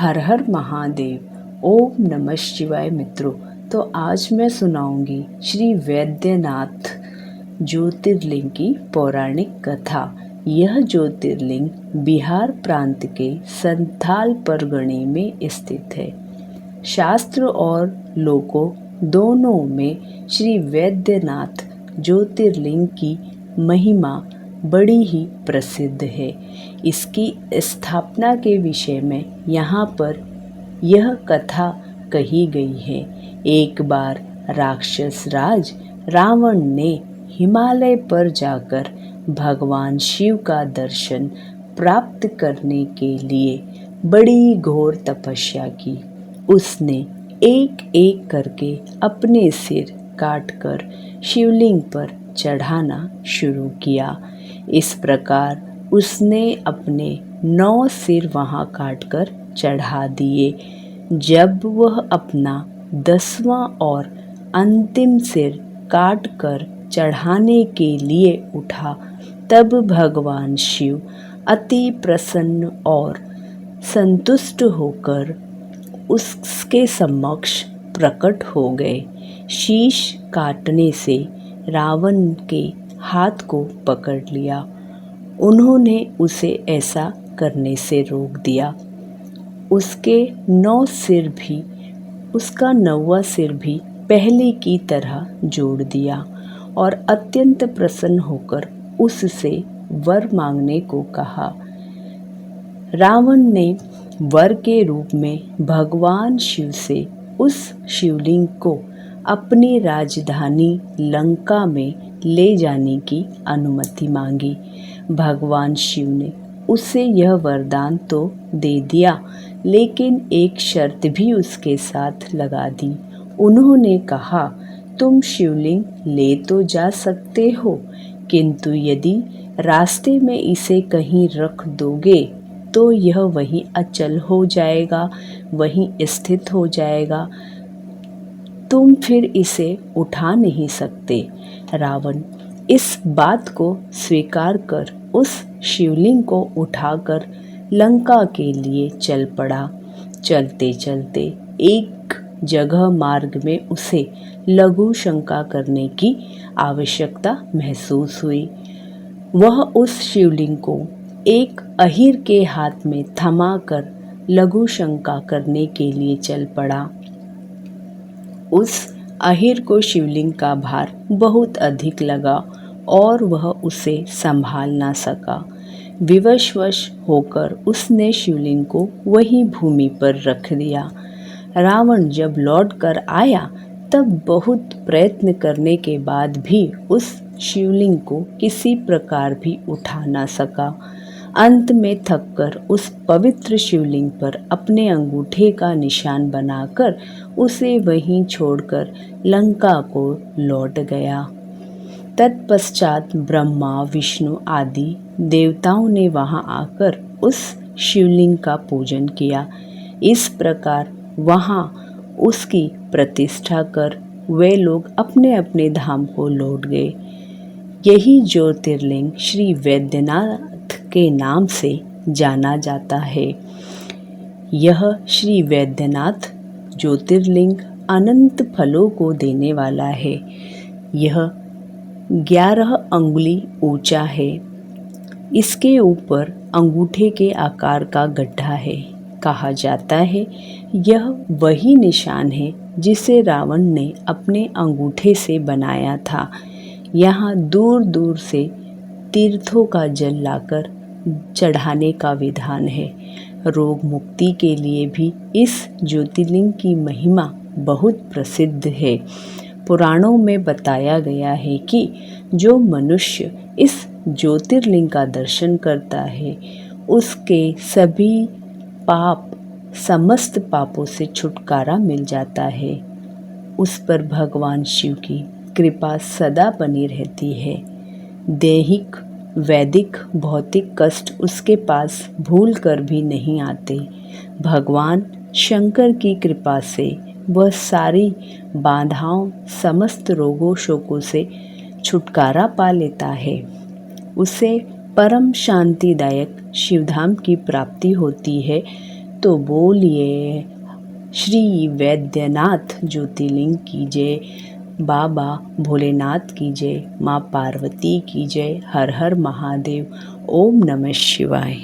हर हर महादेव। ओम नमः शिवाय। मित्रों, तो आज मैं सुनाऊंगी श्री वैद्यनाथ ज्योतिर्लिंग की पौराणिक कथा। यह ज्योतिर्लिंग बिहार प्रांत के संथाल परगणे में स्थित है। शास्त्र और लोकों दोनों में श्री वैद्यनाथ ज्योतिर्लिंग की महिमा बड़ी ही प्रसिद्ध है। इसकी स्थापना के विषय में यहाँ पर यह कथा कही गई है। एक बार राक्षस राज रावण ने हिमालय पर जाकर भगवान शिव का दर्शन प्राप्त करने के लिए बड़ी घोर तपस्या की। उसने एक एक करके अपने सिर काटकर शिवलिंग पर चढ़ाना शुरू किया। इस प्रकार उसने अपने 9 सिर वहाँ काटकर चढ़ा दिए। जब वह अपना 10वां और अंतिम सिर काटकर चढ़ाने के लिए उठा, तब भगवान शिव अति प्रसन्न और संतुष्ट होकर उसके समक्ष प्रकट हो गए। शीश काटने से रावण के हाथ को पकड़ लिया। उन्होंने उसे ऐसा करने से रोक दिया। उसका 9वां सिर भी पहले की तरह जोड़ दिया और अत्यंत प्रसन्न होकर उससे वर मांगने को कहा। रावण ने वर के रूप में भगवान शिव से उस शिवलिंग को अपनी राजधानी लंका में ले जाने की अनुमति मांगी। भगवान शिव ने उसे यह वरदान तो दे दिया, लेकिन एक शर्त भी उसके साथ लगा दी। उन्होंने कहा, तुम शिवलिंग ले तो जा सकते हो, किंतु यदि रास्ते में इसे कहीं रख दोगे तो यह वहीं अचल हो जाएगा, वहीं स्थित हो जाएगा। तुम फिर इसे उठा नहीं सकते। रावण इस बात को स्वीकार कर उस शिवलिंग को उठाकर लंका के लिए चल पड़ा। चलते चलते एक जगह मार्ग में उसे लघु शंका करने की आवश्यकता महसूस हुई। वह उस शिवलिंग को एक अहीर के हाथ में थमाकर लघु शंका करने के लिए चल पड़ा। उस अहीर को शिवलिंग का भार बहुत अधिक लगा और वह उसे संभाल ना सका। विवशवश होकर उसने शिवलिंग को वहीं भूमि पर रख दिया। रावण जब लौट कर आया, तब बहुत प्रयत्न करने के बाद भी उस शिवलिंग को किसी प्रकार भी उठा ना सका। अंत में थककर उस पवित्र शिवलिंग पर अपने अंगूठे का निशान बनाकर उसे वहीं छोड़कर लंका को लौट गया। तत्पश्चात ब्रह्मा, विष्णु आदि देवताओं ने वहां आकर उस शिवलिंग का पूजन किया। इस प्रकार वहां उसकी प्रतिष्ठा कर वे लोग अपने अपने धाम को लौट गए। यही ज्योतिर्लिंग श्री वैद्यनाथ के नाम से जाना जाता है। यह श्री वैद्यनाथ ज्योतिर्लिंग अनंत फलों को देने वाला है। यह 11 अंगुली ऊंचा है। इसके ऊपर अंगूठे के आकार का गड्ढा है। कहा जाता है यह वही निशान है जिसे रावण ने अपने अंगूठे से बनाया था। यहाँ दूर दूर से तीर्थों का जल लाकर चढ़ाने का विधान है। रोग मुक्ति के लिए भी इस ज्योतिर्लिंग की महिमा बहुत प्रसिद्ध है। पुराणों में बताया गया है कि जो मनुष्य इस ज्योतिर्लिंग का दर्शन करता है, उसके सभी समस्त पापों से छुटकारा मिल जाता है। उस पर भगवान शिव की कृपा सदा बनी रहती है। दैहिक, वैदिक, भौतिक कष्ट उसके पास भूल कर भी नहीं आते। भगवान शंकर की कृपा से वह सारी बाधाओं, समस्त रोगों शोकों से छुटकारा पा लेता है। उसे परम शांतिदायक शिवधाम की प्राप्ति होती है। तो बोलिए श्री वैद्यनाथ ज्योतिर्लिंग की जय, बाबा भोलेनाथ की जय, माँ पार्वती की जय। हर हर महादेव। ओम नमः शिवाय।